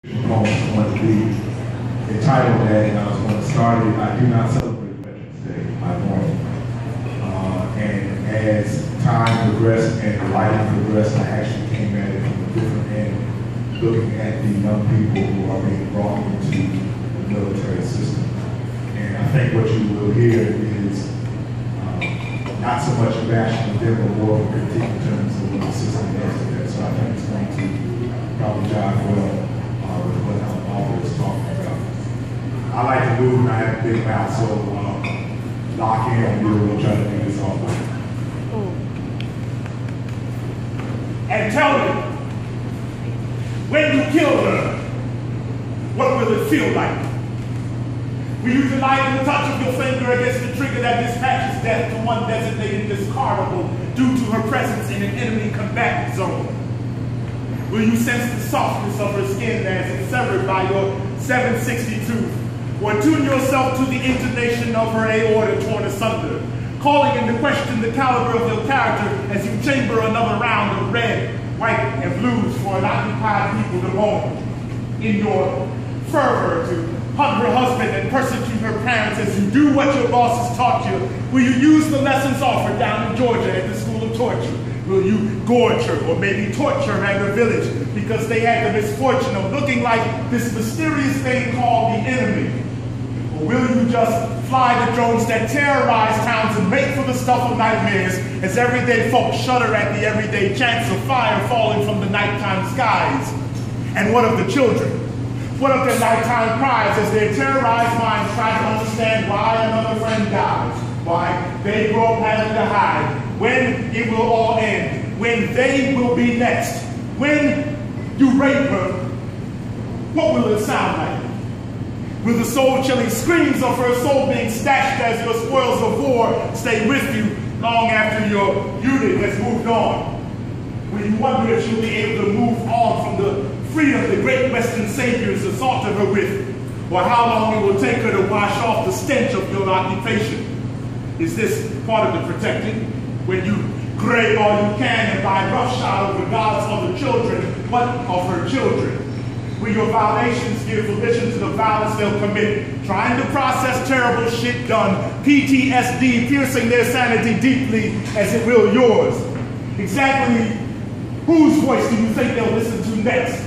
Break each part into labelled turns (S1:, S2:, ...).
S1: Poem going to be entitled that, and I was going to start it. I do not celebrate Veterans Day, my morning. And as time progressed and the writing progressed, I actually came at it from a different end, looking at the young people who are being brought into the military system. And I think what you will hear is not so much a bashing of them, but more of a critique in terms of what the system is today. So I think it's going to probably jive well with what the author is talking about. I like to move and I have a big mouth, so lock in and we'll try to do this all night.
S2: And tell me, when you kill her, what will it feel like? Will you delight in the touch of your finger against the trigger that dispatches death to one designated discardable due to her presence in an enemy combatant zone? Will you sense the softness of her skin as it's severed by your 762? Or tune yourself to the intonation of her aorta torn asunder, calling into question the caliber of your character as you chamber another round of red, white, and blues for an occupied people to mourn? In your fervor to hunt her husband and persecute her parents as you do what your boss has taught you, will you use the lessons offered down in Georgia at the school of torture? Will you gorge her or maybe torture her at her village because they had the misfortune of looking like this mysterious thing called the enemy? Or will you just fly the drones that terrorize towns and make for the stuff of nightmares as everyday folks shudder at the everyday chance of fire falling from the nighttime skies? And what of the children? What of their nighttime cries as their terrorized minds try to understand why another friend dies, why they grow up having to hide, when it will all end, when they will be next, when you rape her, what will it sound like? Will the soul-chilling screams of her soul being snatched as your spoils of war stay with you long after your unit has moved on? Will you wonder if she'll be able to move on from the freedom the great Western saviors assaulted her with, or how long it will take her to wash off the stench of your occupation? Is this part of the protecting? When you grave all you can and buy roughshod over God's other children, what of her children? Will your violations give permission to the violence they'll commit, trying to process terrible shit done, PTSD piercing their sanity deeply as it will yours? Exactly whose voice do you think they'll listen to next?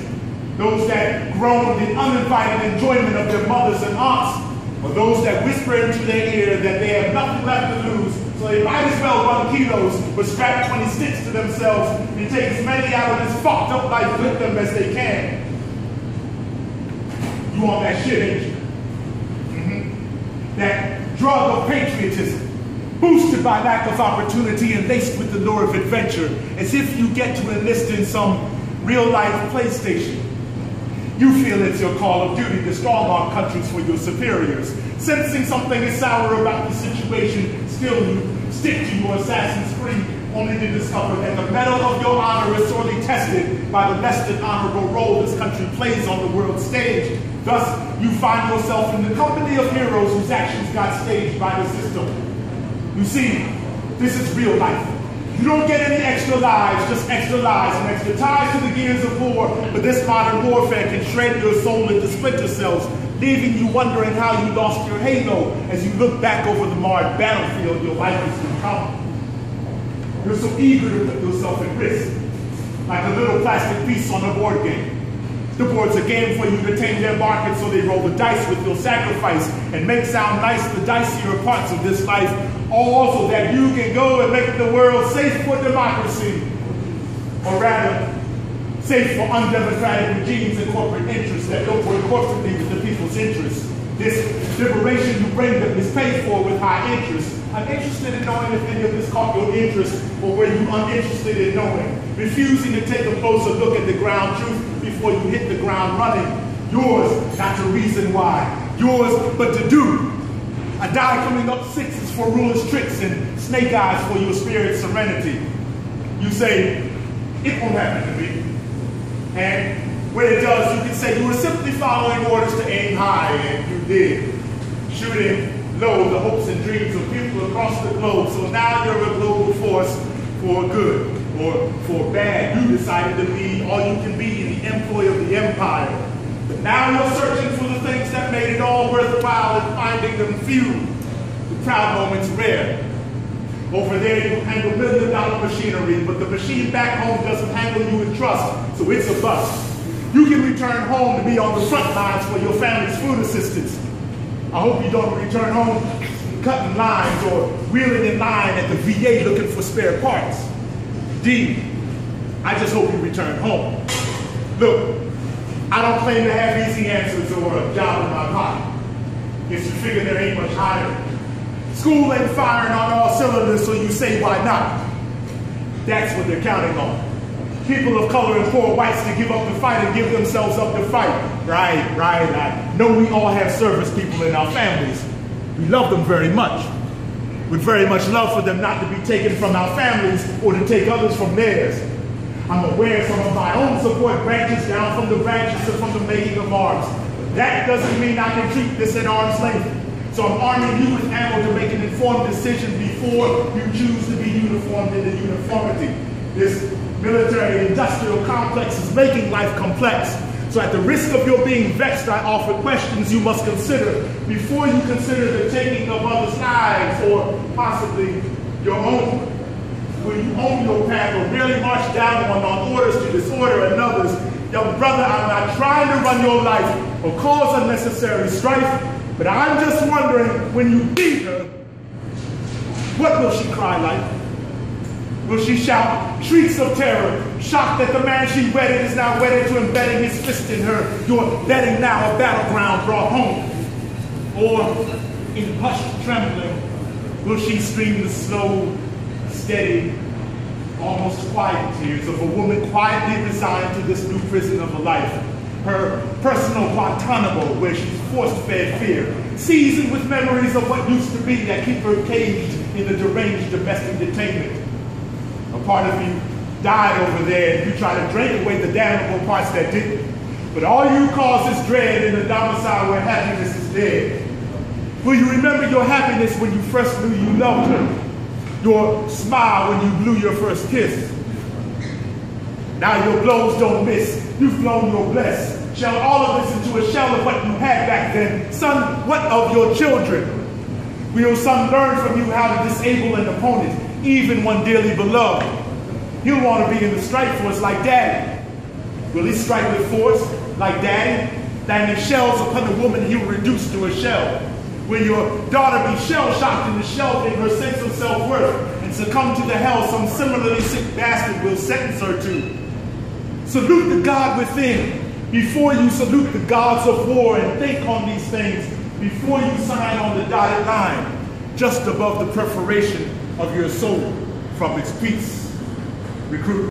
S2: Those that groan in uninvited enjoyment of their mothers and aunts, or those that whisper into their ear that they have nothing left to lose, so they might as well run kilos or strap 20 sticks to themselves and take as many out of this fucked up life with them as they can? You on that shit, ain't you? That drug of patriotism, boosted by lack of opportunity and laced with the lure of adventure, as if you get to enlist in some real-life PlayStation. You feel it's your call of duty to strong-arm countries for your superiors. Sensing something is sour about the situation, still you stick to your Assassin's Creed, only to discover that the medal of your honor is sorely tested by the less than honorable role this country plays on the world stage. Thus, you find yourself in the company of heroes whose actions got staged by the system. You see, this is real life. You don't get any extra lives, just extra lives and extra ties to the gears of war, but this modern warfare can shred your soul into splinter cells, leaving you wondering how you lost your halo as you look back over the marred battlefield your life has become. You're so eager to put yourself at risk, like a little plastic piece on a board game. The board's a game for you to tame their market, so they roll the dice with your sacrifice and make sound nice the dicier parts of this life, all so that you can go and make the world safe for democracy, or rather, safe for undemocratic regimes and corporate interests that don't work corporately with the people's interests. This liberation you bring them is paid for with high interest. I'm interested in knowing if any of this caught your interest, or were you uninterested in knowing? Refusing to take a closer look at the ground truth before you hit the ground running. Yours, not to reason why. Yours, but to do. A die coming up sixes for ruler's tricks and snake eyes for your spirit's serenity. You say, it won't happen to me. And when it does, you can say you were simply following orders to aim high, and you did. Shooting low the hopes and dreams of people across the globe, so now you're a global force for good or for bad. You decided to be all you can be in the employ of the empire. Now you're searching for the things that made it all worthwhile and finding them few. The proud moments rare. Over there you handle million-dollar machinery, but the machine back home doesn't handle you with trust, so it's a bust. You can return home to be on the front lines for your family's food assistance. I hope you don't return home cutting lines or wheeling in line at the VA looking for spare parts. D, I just hope you return home. Look, I don't claim to have easy answers or a job in my pocket. If you figure there ain't much higher. School ain't firing on all cylinders, so you say, why not? That's what they're counting on. People of color and poor whites to give up the fight and give themselves up to fight. Right. I know we all have service people in our families. We love them very much. With very much love for them not to be taken from our families or to take others from theirs. I'm aware some of my own support branches down from the branches and from the making of arms. That doesn't mean I can treat this at arm's length. So I'm arming you with ammo to make an informed decision before you choose to be uniformed into uniformity. This military-industrial complex is making life complex. So at the risk of your being vexed, I offer questions you must consider before you consider the taking of others' lives or possibly your own. Will you own your path or merely march down one on orders to disorder another's? Young brother, I'm not trying to run your life or cause unnecessary strife, but I'm just wondering, when you beat her, what will she cry like? Will she shout shrieks of terror, shocked that the man she wedded is now wedded to embedding his fist in her, your betting now a battleground brought home? Or, in hushed trembling, will she scream the slow, steady, almost quiet tears of a woman quietly resigned to this new prison of a life? Her personal Guantanamo, where she's force-fed fear, seasoned with memories of what used to be that keep her caged in the deranged domestic detainment. A part of you died over there, and you try to drink away the damnable parts that didn't. But all you cause is dread in the domicile where happiness is dead. Will you remember your happiness when you first knew you loved her? Your smile when you blew your first kiss? Now your blows don't miss. You've blown your bless. Shell all of this into a shell of what you had back then. Son, what of your children? Will son learn from you how to disable an opponent, even one dearly beloved? He'll want to be in the strike force like daddy. Will he strike with force like daddy? Landing shells upon a woman he'll reduce to a shell. Will your daughter be shell-shocked into shelving her sense of self-worth and succumb to the hell some similarly sick bastard will sentence her to? Salute the God within before you salute the gods of war, and think on these things before you sign on the dotted line, just above the perforation of your soul from its peace. Recruitment.